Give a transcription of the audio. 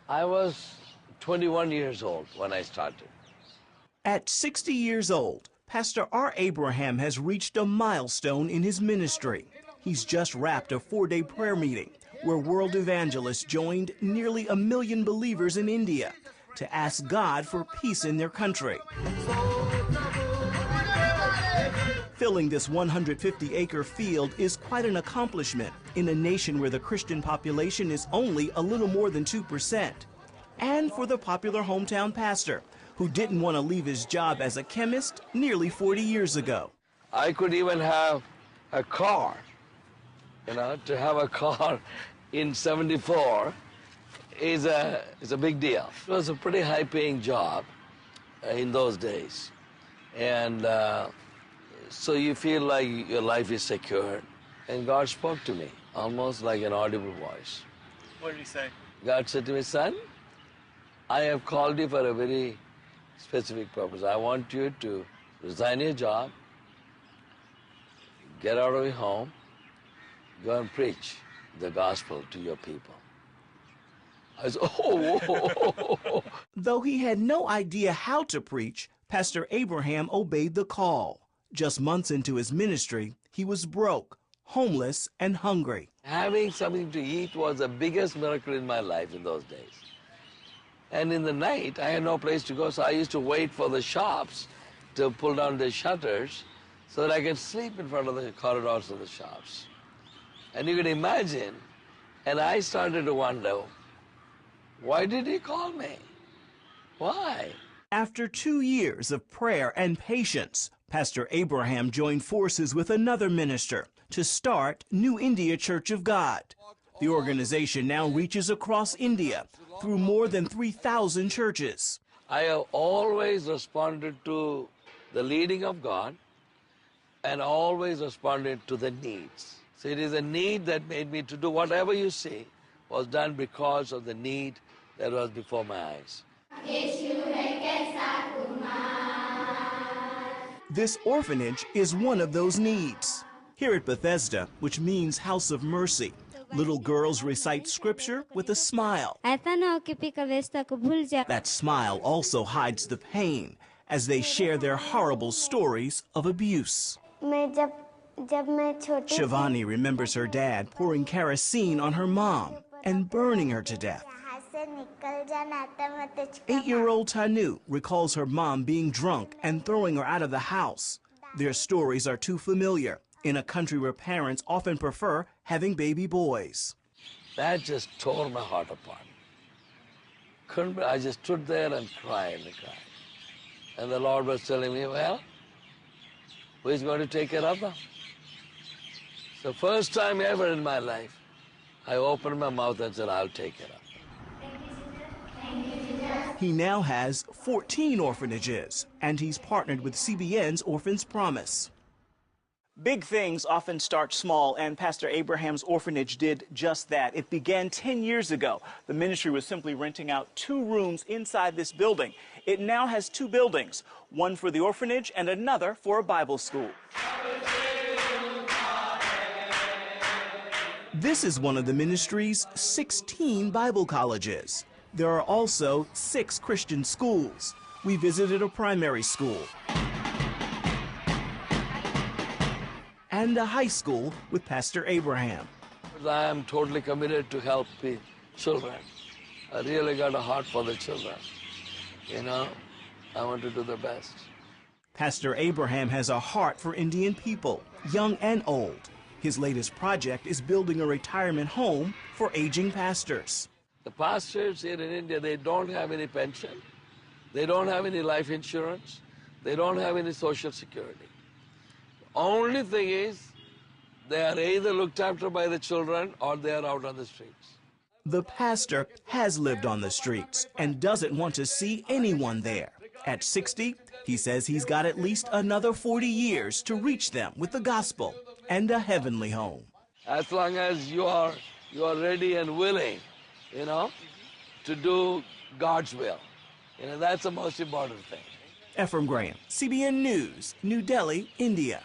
I was 21 years old when I started. At 60 years old, Pastor R. Abraham has reached a milestone in his ministry. He's just wrapped a 4-day prayer meeting where world evangelists joined nearly 1 million believers in India to ask God for peace in their country. Filling this 150-acre field is quite an accomplishment in a nation where the Christian population is only a little more than 2%. And for the popular hometown pastor, who didn't want to leave his job as a chemist nearly 40 years ago. I could even have a car. To have a car in 74 is a big deal. It was a pretty high-paying job in those days. And so you feel like your life is secured. And God spoke to me, almost like an audible voice. What did he say? God said to me, son, I have called you for a very specific purpose. I want you to resign your job, get out of your home, go and preach the gospel to your people. I said, oh. Though he had no idea how to preach, Pastor Abraham obeyed the call. Just months into his ministry, he was broke, homeless, and hungry. Having something to eat was the biggest miracle in my life in those days. And in the night, I had no place to go, so I used to wait for the shops to pull down the shutters so that I could sleep in front of the corridors of the shops. And you can imagine, and I started to wonder, why did he call me? Why? After 2 years of prayer and patience, Pastor Abraham joined forces with another minister to start New India Church of God. The organization now reaches across India through more than 3,000 churches. I have always responded to the leading of God and always responded to the needs. So it is a need that made me to do whatever you see was done because of the need that was before my eyes. This orphanage is one of those needs. Here at Bethesda, which means House of Mercy, little girls recite scripture with a smile. That smile also hides the pain as they share their horrible stories of abuse. Shivani remembers her dad pouring kerosene on her mom and burning her to death. 8-year-old Tanu recalls her mom being drunk and throwing her out of the house. Their stories are too familiar in a country where parents often prefer having baby boys. That just tore my heart apart. I just stood there and cried and cried. And the Lord was telling me, well, who is going to take care of them? So first time ever in my life, I opened my mouth and said, I'll take care of them. He now has 14 orphanages, and he's partnered with CBN's Orphans Promise. Big things often start small, and Pastor Abraham's orphanage did just that. It began 10 years ago. The ministry was simply renting out 2 rooms inside this building. It now has 2 buildings, one for the orphanage and another for a Bible school. This is one of the ministry's 16 Bible colleges. There are also 6 Christian schools. We visited a primary school and a high school with Pastor Abraham. I am totally committed to help the children. I really got a heart for the children. I want to do the best. Pastor Abraham has a heart for Indian people, young and old. His latest project is building a retirement home for aging pastors. The pastors here in India, they don't have any pension. They don't have any life insurance. They don't have any social security. Only thing is, they are either looked after by the children or they are out on the streets. The pastor has lived on the streets and doesn't want to see anyone there. At 60, he says he's got at least another 40 years to reach them with the gospel and a heavenly home. As long as you are ready and willing, to do God's will. That's the most important thing. Ephraim Graham, CBN News, New Delhi, India.